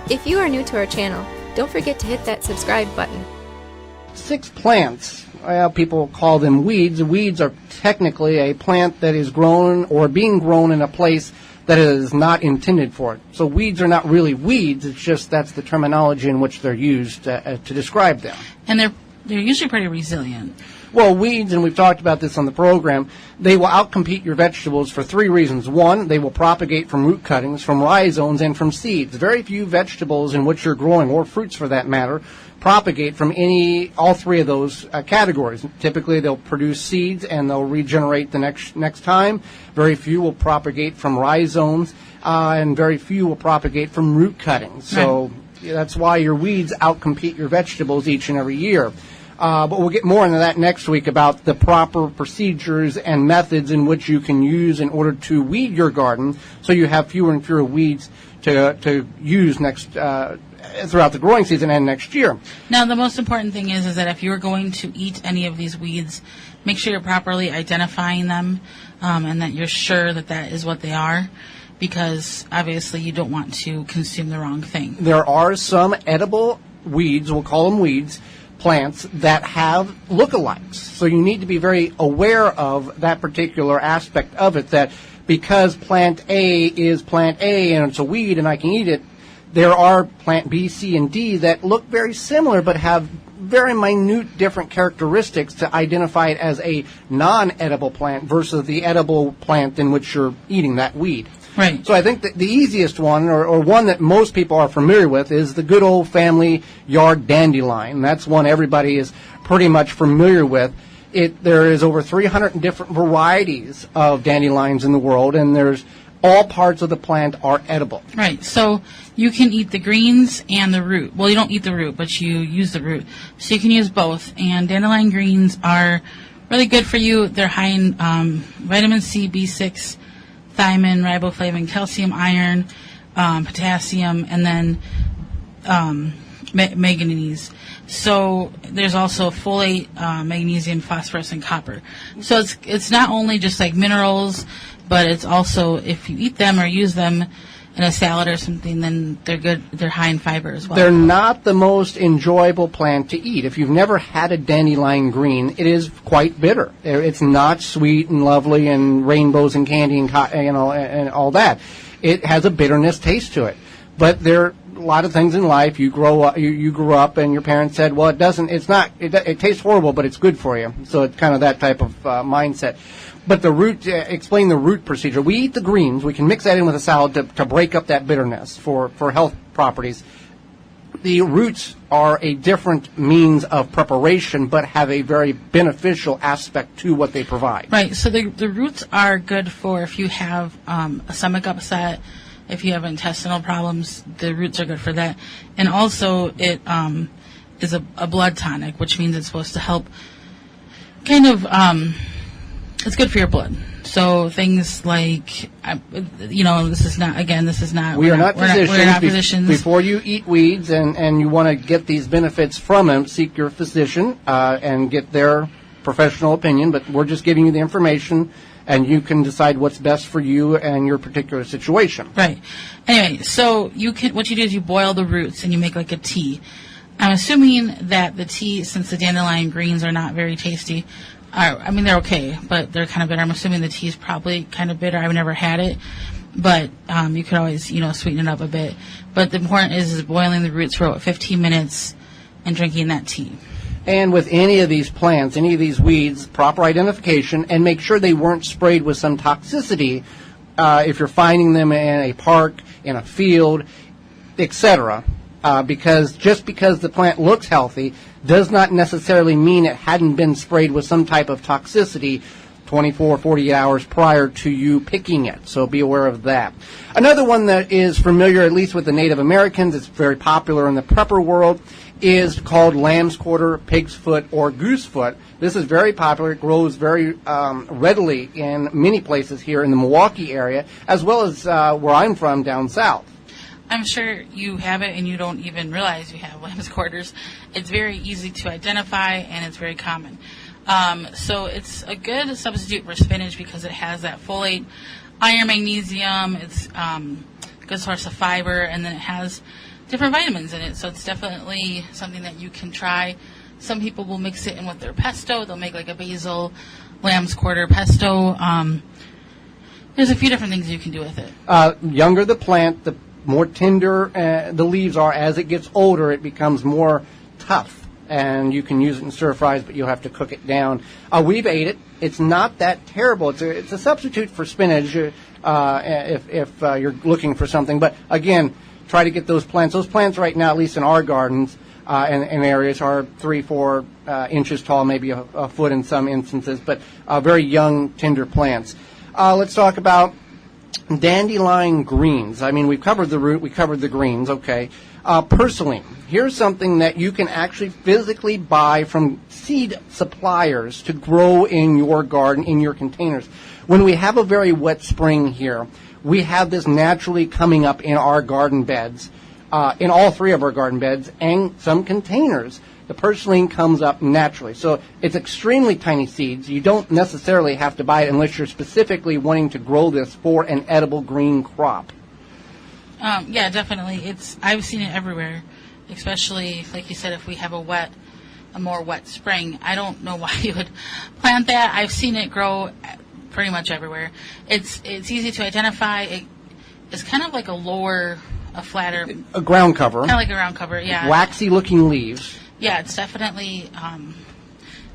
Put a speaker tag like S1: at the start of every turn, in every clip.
S1: If you are new to our channel, don't forget to hit that subscribe button.
S2: 6 plants, well, people call them weeds. Weeds are technically a plant that is grown or being grown in a place that is not intended for it. So weeds are not really weeds, it's just that's the terminology in which they're used to describe them.
S3: And they're usually pretty resilient.
S2: Well, weeds, and we've talked about this on the program, they will outcompete your vegetables for 3 reasons. 1, they will propagate from root cuttings, from rhizomes, and from seeds. Very few vegetables in which you're growing, or fruits for that matter, propagate from all 3 of those categories. Typically, they'll produce seeds and they'll regenerate the next time. Very few will propagate from rhizomes, and very few will propagate from root cuttings. So that's why your weeds outcompete your vegetables each and every year. But we'll get more into that next week about the proper procedures and methods in which you can use in order to weed your garden so you have fewer and fewer weeds to use throughout the growing season and next year.
S3: Now, the most important thing is that if you're going to eat any of these weeds, make sure you're properly identifying them and that you're sure that is what they are, because obviously you don't want to consume the wrong thing.
S2: There are some edible weeds, we'll call them weeds, plants that have lookalikes. So you need to be very aware of that particular aspect of it, that because plant A is plant A and it's a weed and I can eat it, there are plant B, C, and D that look very similar but have very minute different characteristics to identify it as a non-edible plant versus the edible plant in which you're eating that weed.
S3: Right.
S2: So I think that the easiest one, or one that most people are familiar with, is the good old family yard dandelion. That's one everybody is pretty much familiar with. There is over 300 different varieties of dandelions in the world, and there's all parts of the plant are edible.
S3: Right. So you can eat the greens and the root. Well, you don't eat the root, but you use the root. So you can use both. And dandelion greens are really good for you. They're high in vitamin C, B6, Thiamin, Riboflavin, calcium, iron, potassium, and then Manganese. So there's also folate, magnesium, phosphorus, and copper. So it's not only just like minerals, but it's also, if you eat them or use them in a salad or something, then they're good. They're high in fiber as well.
S2: They're not the most enjoyable plant to eat. If you've never had a dandelion green, it is quite bitter. It's not sweet and lovely and rainbows and candy and and all that. It has a bitterness taste to it. But there are a lot of things in life. You grew up, and your parents said, "Well, it doesn't. It's not. It tastes horrible, but it's good for you." So it's kind of that type of mindset. But the root, explain the root procedure. We eat the greens. We can mix that in with a salad to break up that bitterness for health properties. The roots are a different means of preparation, but have a very beneficial aspect to what they provide.
S3: Right. So the roots are good for if you have a stomach upset, if you have intestinal problems, the roots are good for that. And also it is a blood tonic, which means it's supposed to help kind of... it's good for your blood. So things like, this is not.
S2: We are not physicians.
S3: We're not physicians.
S2: Before you eat weeds and you want to get these benefits from them, seek your physician and get their professional opinion. But we're just giving you the information, and you can decide what's best for you and your particular situation.
S3: Right. Anyway, so what you do is you boil the roots and you make like a tea. I'm assuming that the tea, since the dandelion greens are not very tasty, they're okay, but they're kind of bitter. I'm assuming the tea is probably kind of bitter. I've never had it, but you could always, sweeten it up a bit. But the important is boiling the roots for about 15 minutes and drinking that tea.
S2: And with any of these plants, any of these weeds, proper identification, and make sure they weren't sprayed with some toxicity if you're finding them in a park, in a field, etc. Because just because the plant looks healthy does not necessarily mean it hadn't been sprayed with some type of toxicity 24, 48 hours prior to you picking it. So be aware of that. Another one that is familiar, at least with the Native Americans, it's very popular in the prepper world, is called lambsquarter, pig's foot, or goosefoot. This is very popular. It grows very readily in many places here in the Milwaukee area, as well as where I'm from down south.
S3: I'm sure you have it and you don't even realize you have lambsquarters. It's very easy to identify and it's very common. So it's a good substitute for spinach because it has that folate, iron, magnesium. It's a good source of fiber, and then it has different vitamins in it. So it's definitely something that you can try. Some people will mix it in with their pesto. They'll make like a basil lamb's quarter pesto. There's a few different things you can do with it.
S2: Younger the plant, the more tender the leaves are. As it gets older, it becomes more tough, and you can use it in stir fries, but you'll have to cook it down. We've ate it. It's not that terrible. It's a substitute for spinach if you're looking for something. But again, try to get those plants. Those plants right now, at least in our gardens and areas, are 3-4 inches tall, maybe a foot in some instances, but very young, tender plants. Let's talk about dandelion greens. I mean, we covered the root, we covered the greens, okay. Purslane. Here's something that you can actually physically buy from seed suppliers to grow in your garden, in your containers. When we have a very wet spring here, we have this naturally coming up in our garden beds, in all 3 of our garden beds, and some containers. The purslane comes up naturally. So it's extremely tiny seeds. You don't necessarily have to buy it unless you're specifically wanting to grow this for an edible green crop.
S3: Yeah, definitely. I've seen it everywhere, especially, like you said, if we have a more wet spring. I don't know why you would plant that. I've seen it grow pretty much everywhere. It's easy to identify. It's kind of like a flatter...
S2: A ground cover.
S3: Kind of like a ground cover, yeah.
S2: Waxy-looking leaves.
S3: Yeah, it's definitely,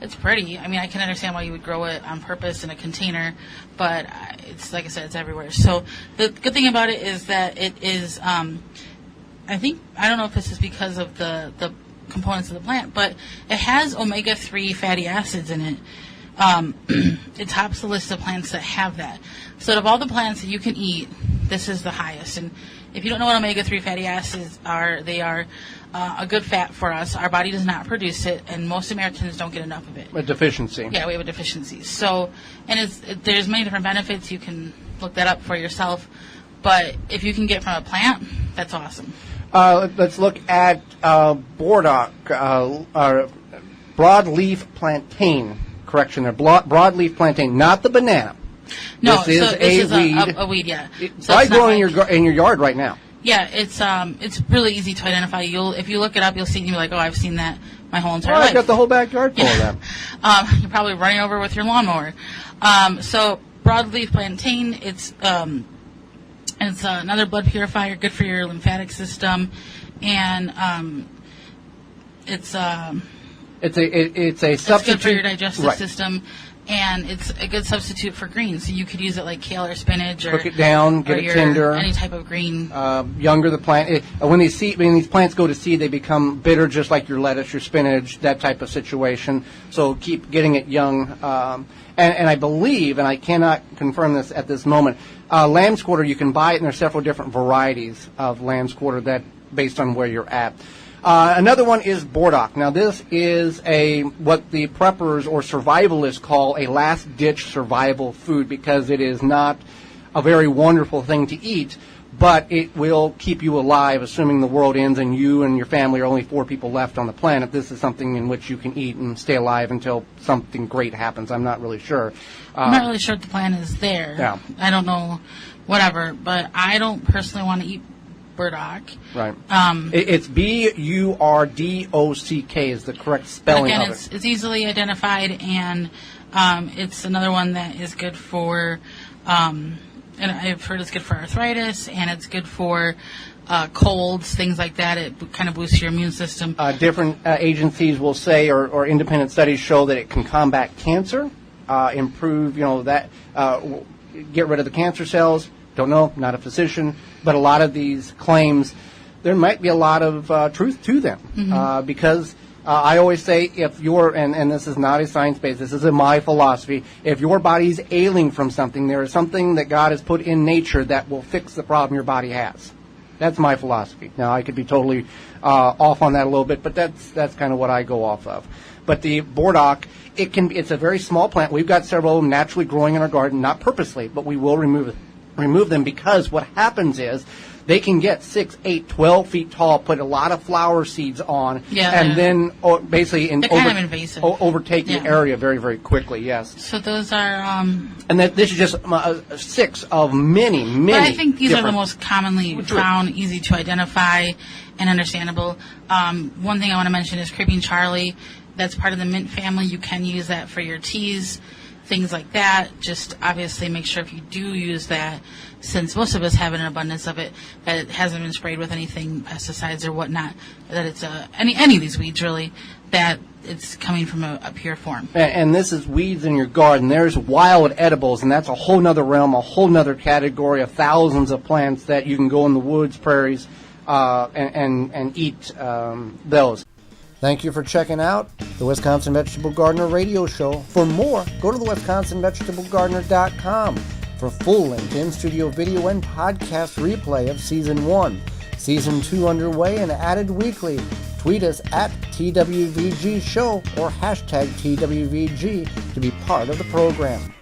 S3: it's pretty. I mean, I can understand why you would grow it on purpose in a container, but it's, like I said, it's everywhere. So the good thing about it is that it is, I don't know if this is because of the components of the plant, but it has omega-3 fatty acids in it. It tops the list of plants that have that. So out of all the plants that you can eat, this is the highest. And if you don't know what omega-3 fatty acids are, they are a good fat for us. Our body does not produce it, and most Americans don't get enough of it.
S2: A deficiency.
S3: Yeah, we have a deficiency. So, and there's many different benefits. You can look that up for yourself. But if you can get from a plant, that's awesome.
S2: Let's look at Burdock, broadleaf plantain. Correction there, broadleaf plantain, not the banana.
S3: No,
S2: this is
S3: a weed, yeah.
S2: It's probably growing in your yard right now.
S3: Yeah, it's really easy to identify. If you look it up, you'll see it and you'll be like, oh, I've seen that my whole entire life.
S2: I've got the whole backyard full of them.
S3: You're probably running over with your lawnmower. So broadleaf plantain, it's another blood purifier, good for your lymphatic system, and it's a substitute. It's good for your digestive system. And it's a good substitute for greens. So you could use it like kale or spinach, or
S2: cook it down, get it tender.
S3: Any type of green.
S2: Younger the plant. When these plants go to seed, they become bitter, just like your lettuce, your spinach, that type of situation. So keep getting it young. And I believe, and I cannot confirm this at this moment, lamb's quarter, you can buy it, and there's several different varieties of lamb's quarter that based on where you're at. Another one is Burdock. Now, this is what the preppers or survivalists call a last-ditch survival food, because it is not a very wonderful thing to eat, but it will keep you alive, assuming the world ends and you and your family are only 4 people left on the planet. This is something in which you can eat and stay alive until something great happens. I'm not really sure.
S3: I'm not really sure if the plan is there.
S2: Yeah.
S3: I don't know, whatever, but I don't personally want to eat Burdock.
S2: Right. It's Burdock is the correct spelling of it.
S3: It's easily identified, and it's another one that is good for, and I've heard it's good for arthritis, and it's good for colds, things like that. It kind of boosts your immune system.
S2: Different agencies will say, or independent studies show that it can combat cancer, improve, get rid of the cancer cells. Don't know, not a physician, but a lot of these claims, there might be a lot of truth to them.
S3: Mm-hmm.
S2: Because I always say, if you're, and this is not a science-based, this is my philosophy, if your body's ailing from something, there is something that God has put in nature that will fix the problem your body has. That's my philosophy. Now, I could be totally off on that a little bit, but that's kind of what I go off of. But the Burdock, it's a very small plant. We've got several of them naturally growing in our garden, not purposely, but we will remove them, because what happens is they can get 6, 8, 12 feet tall, put a lot of flower seeds on, and then basically
S3: kind of invasive.
S2: Overtake the area very, very quickly, yes.
S3: So those are...
S2: and this is just 6 of many.
S3: But I think these are the most commonly found, easy to identify, and understandable. One thing I want to mention is Creeping Charlie. That's part of the mint family. You can use that for your teas, things like that. Just obviously make sure if you do use that, since most of us have an abundance of it, that it hasn't been sprayed with anything, pesticides or whatnot, that it's any of these weeds really, that it's coming from a pure form.
S2: And this is weeds in your garden. There's wild edibles, and that's a whole nother realm, a whole nother category of thousands of plants that you can go in the woods, prairies, and eat those. Thank you for checking out the Wisconsin Vegetable Gardener radio show. For more, go to the WisconsinVegetableGardener.com for full-length in-studio video and podcast replay of Season 1. Season 2 underway and added weekly. Tweet us at TWVG Show or hashtag TWVG to be part of the program.